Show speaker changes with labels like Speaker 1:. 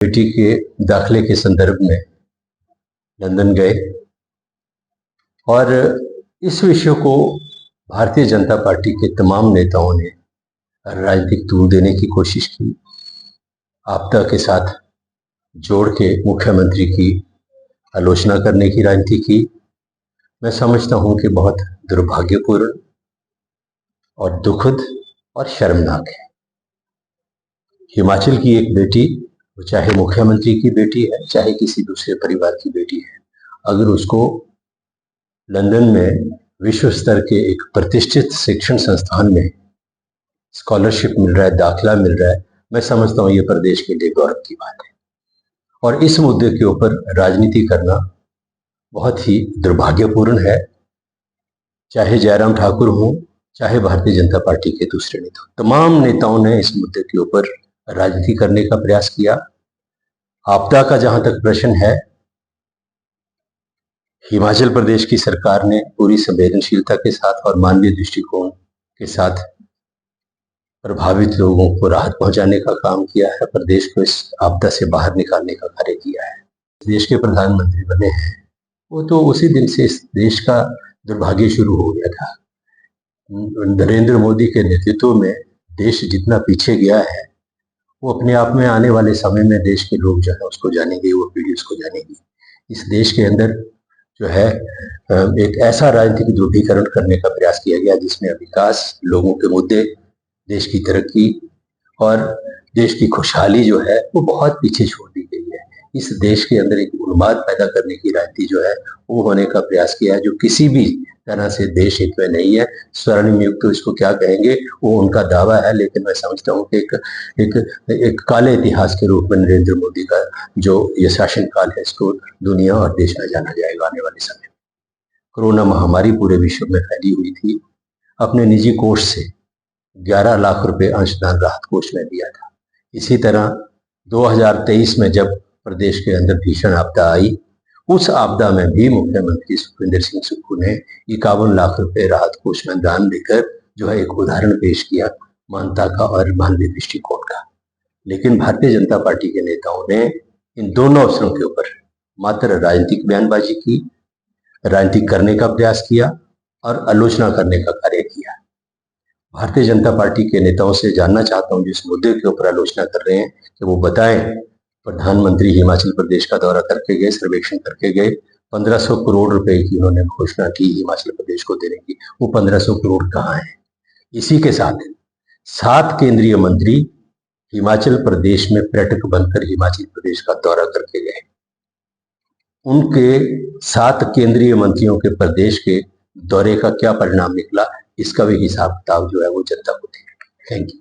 Speaker 1: बेटी के दाखिले के संदर्भ में लंदन गए और इस विषय को भारतीय जनता पार्टी के तमाम नेताओं ने राजनीतिक तूल देने की कोशिश की, आपदा के साथ जोड़ के मुख्यमंत्री की आलोचना करने की राजनीति की। मैं समझता हूं कि बहुत दुर्भाग्यपूर्ण और दुखद और शर्मनाक है। हिमाचल की एक बेटी, चाहे मुख्यमंत्री की बेटी है, चाहे किसी दूसरे परिवार की बेटी है, अगर उसको लंदन में विश्व स्तर के एक प्रतिष्ठित शिक्षण संस्थान में स्कॉलरशिप मिल रहा है, दाखिला मिल रहा है, मैं समझता हूँ ये प्रदेश के लिए गौरव की बात है। और इस मुद्दे के ऊपर राजनीति करना बहुत ही दुर्भाग्यपूर्ण है, चाहे जयराम ठाकुर हो, चाहे भारतीय जनता पार्टी के दूसरे नेता। तमाम नेताओं ने इस मुद्दे के ऊपर राजनीति करने का प्रयास किया। आपदा का जहां तक प्रश्न है, हिमाचल प्रदेश की सरकार ने पूरी संवेदनशीलता के साथ और मानवीय दृष्टिकोण के साथ प्रभावित लोगों को राहत पहुंचाने का काम किया है, प्रदेश को इस आपदा से बाहर निकालने का कार्य किया है। देश के प्रधानमंत्री बने हैं, वो तो उसी दिन से इस देश का दुर्भाग्य शुरू हो गया था। नरेंद्र मोदी के नेतृत्व में देश जितना पीछे गया है, वो अपने आप में आने वाले समय में देश के लोग जो है उसको जानेंगे, वो पीढ़ी उसको जानेगी। इस देश के अंदर जो है एक ऐसा राजनीतिक ध्रुवीकरण करने का प्रयास किया गया जिसमें विकास, लोगों के मुद्दे, देश की तरक्की और देश की खुशहाली जो है वो बहुत पीछे छोड़ दी गई है। इस देश के अंदर एक उन्माद पैदा करने की राजनीति जो है वो होने का प्रयास किया है, जो किसी भी तरह से देश हित में नहीं है। स्वर्णिम युग तो इसको क्या कहेंगे, वो उनका दावा है, लेकिन मैं समझता हूँ कि एक काले इतिहास के रूप में नरेंद्र मोदी का जो ये शासन काल है, इसको दुनिया और देश में जाना जाएगा आने वाले समय में। कोरोना महामारी पूरे विश्व में फैली हुई थी। अपने निजी कोष से 11 लाख रुपए अंशदान राहत कोष में दिया था। इसी तरह 2023 में जब प्रदेश के अंदर भीषण आपदा आई, उस आपदा में भी मुख्यमंत्री सुखविंदर सिंह सुक्खू ने 51 लाख रुपए राहत कोष में दान देकर जो है एक उदाहरण पेश किया मानवता का और मानवीय दृष्टिकोण का। लेकिन भारतीय जनता पार्टी के नेताओं ने इन दोनों अवसरों के ऊपर मात्र राजनीतिक बयानबाजी की, राजनीति करने का प्रयास किया और आलोचना करने का कार्य किया। भारतीय जनता पार्टी के नेताओं से जानना चाहता हूं, जिस मुद्दे के ऊपर आलोचना कर रहे हैं, कि वो बताएं। प्रधानमंत्री हिमाचल प्रदेश का दौरा करके गए, सर्वेक्षण करके गए, 1500 करोड़ रुपए की उन्होंने घोषणा की हिमाचल प्रदेश को देने की। वो 1500 करोड़ कहाँ है? इसी के साथ 7 केंद्रीय मंत्री हिमाचल प्रदेश में पर्यटक बनकर हिमाचल प्रदेश का दौरा करके गए। उनके 7 केंद्रीय मंत्रियों के प्रदेश के दौरे का क्या परिणाम निकला, इसका भी हिसाब किताब जो है वो जनता को देगा। Thank you.